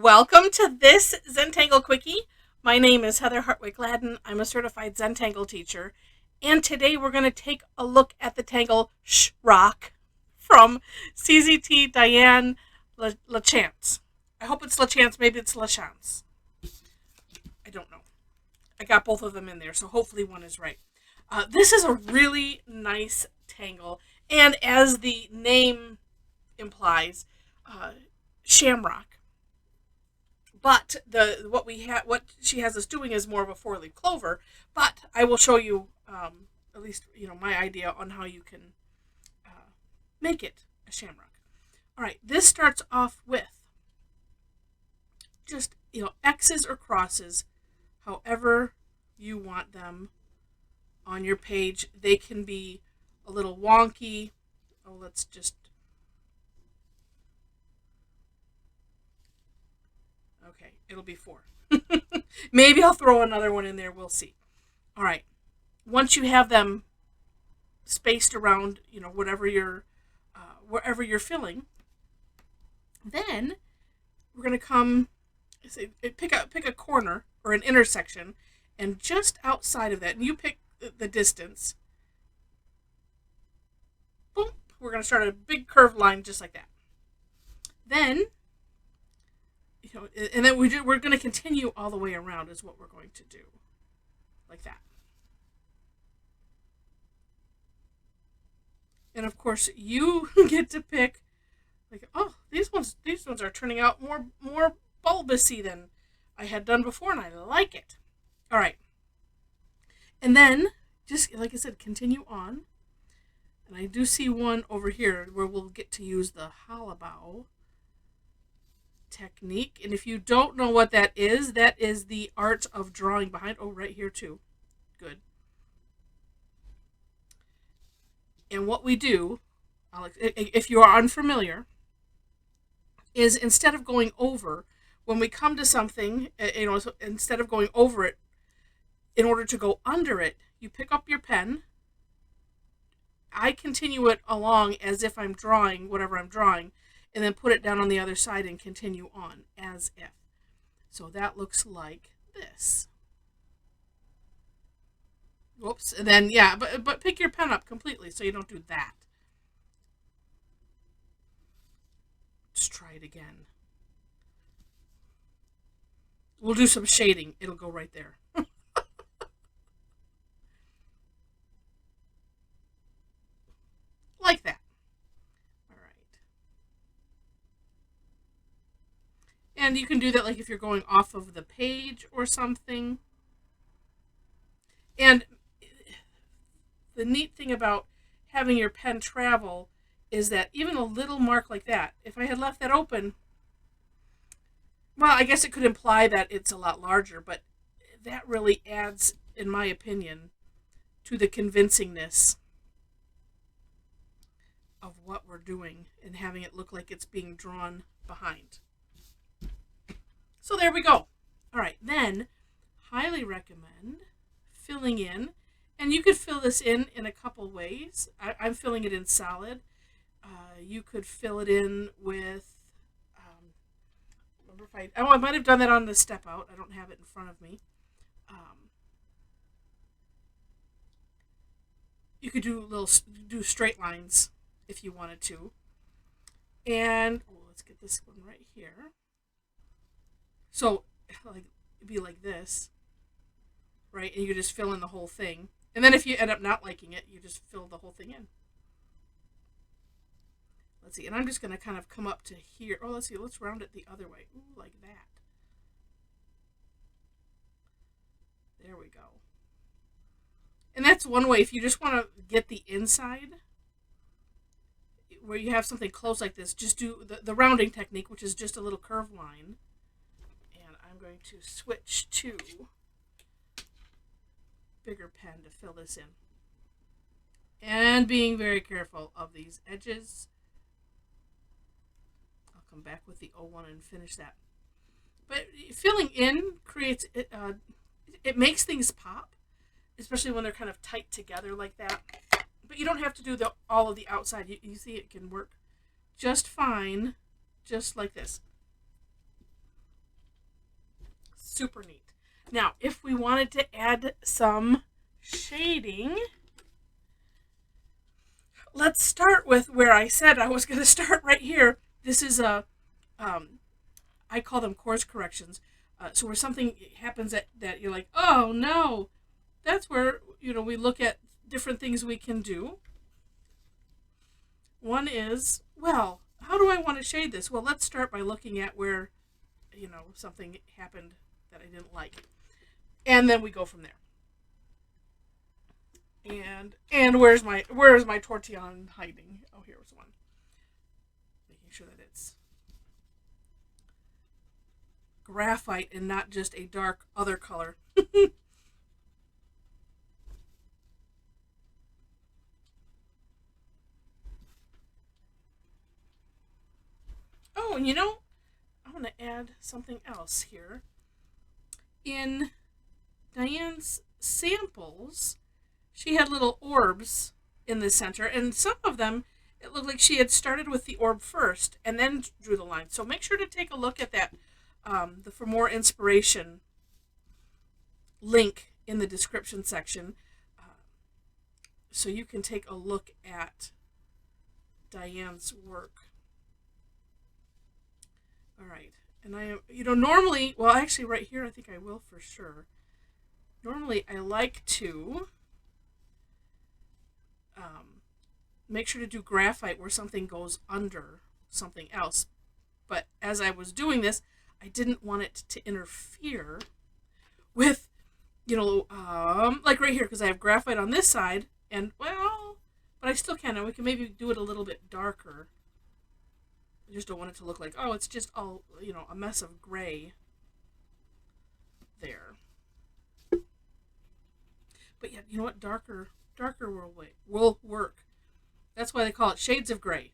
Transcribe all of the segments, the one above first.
Welcome to this Zentangle Quickie. My name is Heather Hartwick Gladden. I'm a certified Zentangle teacher. And today we're going to take a look at the Tangle Shamrock from CZT Diane Lachance. I hope it's Lachance, maybe it's Lachance. I don't know. I got both of them in there, so hopefully one is right. This is a really nice tangle, and as the name implies, Shamrock. But what she has us doing is more of a four-leaf clover. But I will show you at least my idea on how you can make it a shamrock. All right, this starts off with just X's or crosses, however you want them on your page. They can be a little wonky. Oh, let's just. Okay, it'll be 4. Maybe I'll throw another one in there. We'll see. All right. Once you have them spaced around, wherever you're filling, then we're going to come pick a corner or an intersection, and just outside of that, and you pick the distance. Boom. We're going to start a big curved line just like that. Then and then we're going to continue all the way around is what we're going to do. Like that. And of course, you get to pick, these ones are turning out more bulbousy than I had done before, and I like it. All right. And then, just like I said, continue on. And I do see one over here where we'll get to use the hollabow technique. And if you don't know what that is the art of drawing behind. Oh, right here too. Good. And what we do, if you are unfamiliar, is instead of going over, when we come to something, instead of going over it, in order to go under it, you pick up your pen. I continue it along as if I'm drawing whatever I'm drawing, and then put it down on the other side and continue on as if. So that looks like this. Whoops. And then, but pick your pen up completely so you don't do that. Let's try it again. We'll do some shading. It'll go right there. Like that. And you can do that like if you're going off of the page or something. And the neat thing about having your pen travel is that even a little mark like that, if I had left that open, well, I guess it could imply that it's a lot larger, but that really adds, in my opinion, to the convincingness of what we're doing and having it look like it's being drawn behind. So there we go. All right, then highly recommend filling in, and you could fill this in a couple ways. I'm filling it in solid. You could fill it in with, I might have done that on the step out. I don't have it in front of me. You could do straight lines if you wanted to. And let's get this one right here. So, it'd be like this, right? And you just fill in the whole thing. And then if you end up not liking it, you just fill the whole thing in. Let's see. And I'm just going to kind of come up to here. Oh, let's see. Let's round it the other way. Ooh, like that. There we go. And that's one way. If you just want to get the inside, where you have something close like this, just do the rounding technique, which is just a little curved line. I'm going to switch to bigger pen to fill this in. And being very careful of these edges. I'll come back with the 01 and finish that. But filling in creates, it makes things pop, especially when they're kind of tight together like that. But you don't have to do all of the outside. You see it can work just fine, just like this. Super neat. Now, if we wanted to add some shading, let's start with where I said I was going to start right here. This is I call them course corrections. So where something happens that you're like, oh no, that's where, we look at different things we can do. One is, well, how do I want to shade this? Well, let's start by looking at where, something happened that I didn't like. And then we go from there. And where's my tortillon hiding? Oh, here's one. Making sure that it's graphite and not just a dark other color. Oh, and I want to add something else here. In Diane's samples, she had little orbs in the center, and some of them, it looked like she had started with the orb first and then drew the line. So make sure to take a look at that, the For More Inspiration link in the description section, so you can take a look at Diane's work. All right, and I am, normally, well, actually right here, I think I will for sure. Normally, I like to make sure to do graphite where something goes under something else. But as I was doing this, I didn't want it to interfere with, like right here, because I have graphite on this side, and, well, but I still can, and we can maybe do it a little bit darker. I just don't want it to look like, oh, it's just all, a mess of gray there. But yeah, you know what? Darker will work. That's why they call it shades of gray.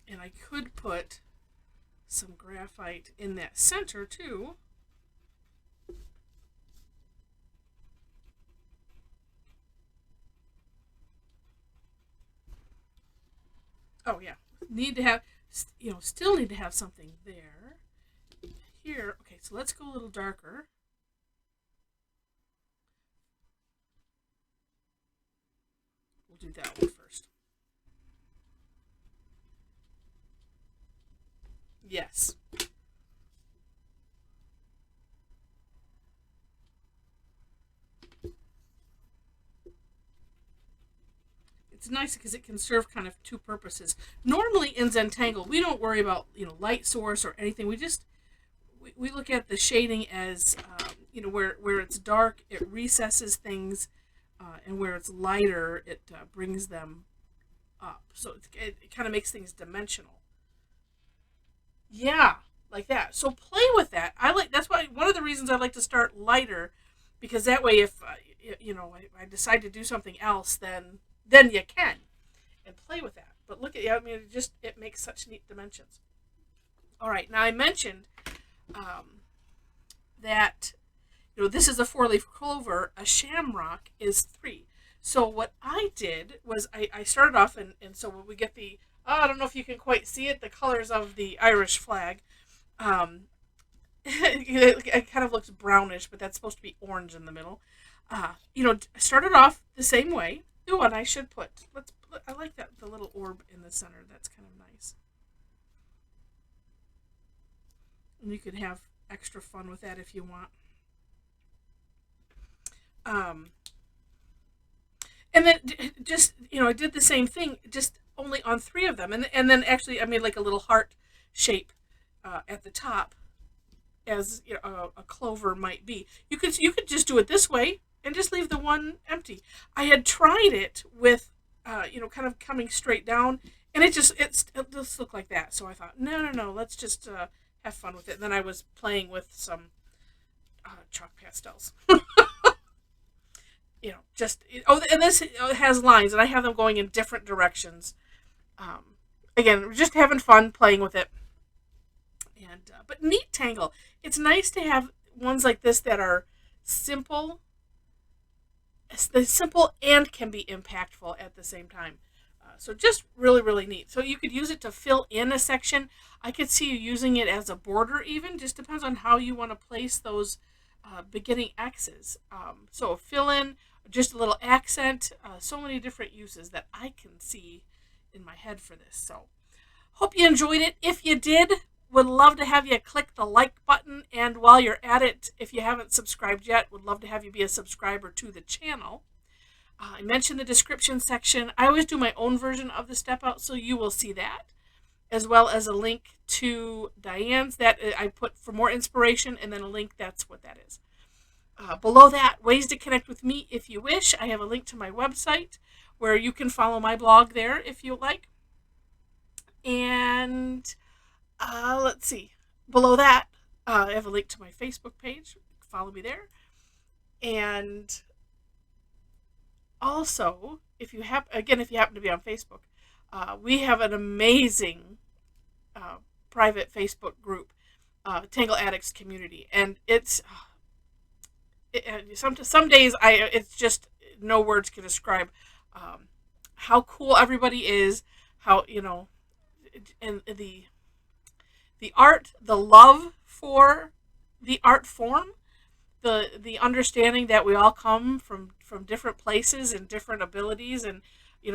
And I could put some graphite in that center too. Oh yeah, need to have, still need to have something there. Here, okay, so let's go a little darker. We'll do that one first. Yes. It's nice because it can serve kind of two purposes. Normally in Zentangle, we don't worry about, light source or anything. We look at the shading as, where it's dark, it recesses things, and where it's lighter, it brings them up. So it kind of makes things dimensional. Yeah, like that. So play with that. That's why one of the reasons I like to start lighter, because that way if I decide to do something else, then you can and play with that. But look at it makes such neat dimensions. All right, now I mentioned that this is a 4-leaf clover. A shamrock is 3. So what I did was I started off and so when we get the I don't know if you can quite see it, the colors of the Irish flag. It kind of looks brownish, but that's supposed to be orange in the middle. Started off the same way. Ooh, and I should put, I like that, the little orb in the center. That's kind of nice. And you can have extra fun with that if you want. And then just, I did the same thing, just only on 3 of them. And then actually I made like a little heart shape at the top, as a clover might be. You could just do it this way and just leave the one empty. I had tried it with, kind of coming straight down, and it just looked like that. So I thought, no, let's just have fun with it. And then I was playing with some chalk pastels. And this has lines, and I have them going in different directions. Again, just having fun playing with it. And but neat tangle. It's nice to have ones like this that are simple. They're simple and can be impactful at the same time. So just really, really neat. So you could use it to fill in a section. I could see you using it as a border even. Just depends on how you want to place those beginning X's. So fill in, just a little accent, so many different uses that I can see in my head for this. So hope you enjoyed it. If you did, would love to have you click the like button. And while you're at it, if you haven't subscribed yet, would love to have you be a subscriber to the channel. I mentioned the description section. I always do my own version of the step out, so you will see that, as well as a link to Diane's that I put for more inspiration, and then a link, that's what that is. Below that, ways to connect with me if you wish. I have a link to my website where you can follow my blog there if you like. And let's see. Below that, I have a link to my Facebook page. Follow me there. And also, if you happen to be on Facebook, we have an amazing private Facebook group, Tangle Addicts Community, and some days it's just no words can describe how cool everybody is, how, and the art, the love for the art form, the understanding that we all come from different places and different abilities, and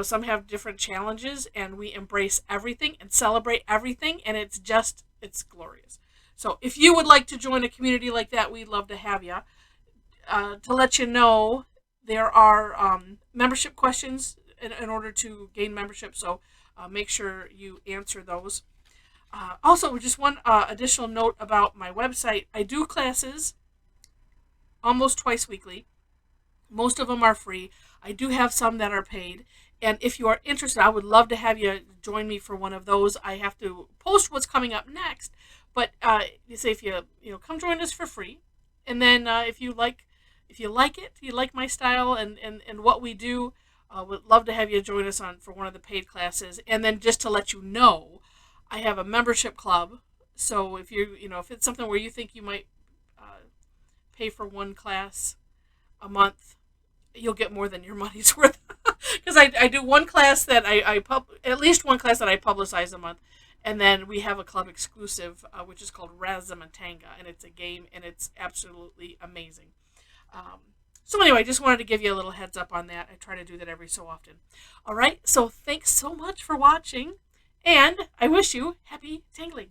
some have different challenges, and we embrace everything and celebrate everything, and it's glorious. So if you would like to join a community like that, we'd love to have you. To let you know, there are membership questions in order to gain membership, so make sure you answer those. Also, just one additional note about my website. I do classes almost twice weekly. Most of them are free. I do have some that are paid. And if you are interested, I would love to have you join me for one of those. I have to post what's coming up next. But you say if you come join us for free. And then if you like it, you like my style and what we do, would love to have you join us for one of the paid classes. And then just to let you know, I have a membership club. So if if it's something where you think you might pay for one class a month, you'll get more than your money's worth. Because I do one class that at least one class that I publicize a month, and then we have a club exclusive, which is called Zentangle, and it's a game, and it's absolutely amazing. So anyway, just wanted to give you a little heads up on that. I try to do that every so often. All right, so thanks so much for watching, and I wish you happy tangling.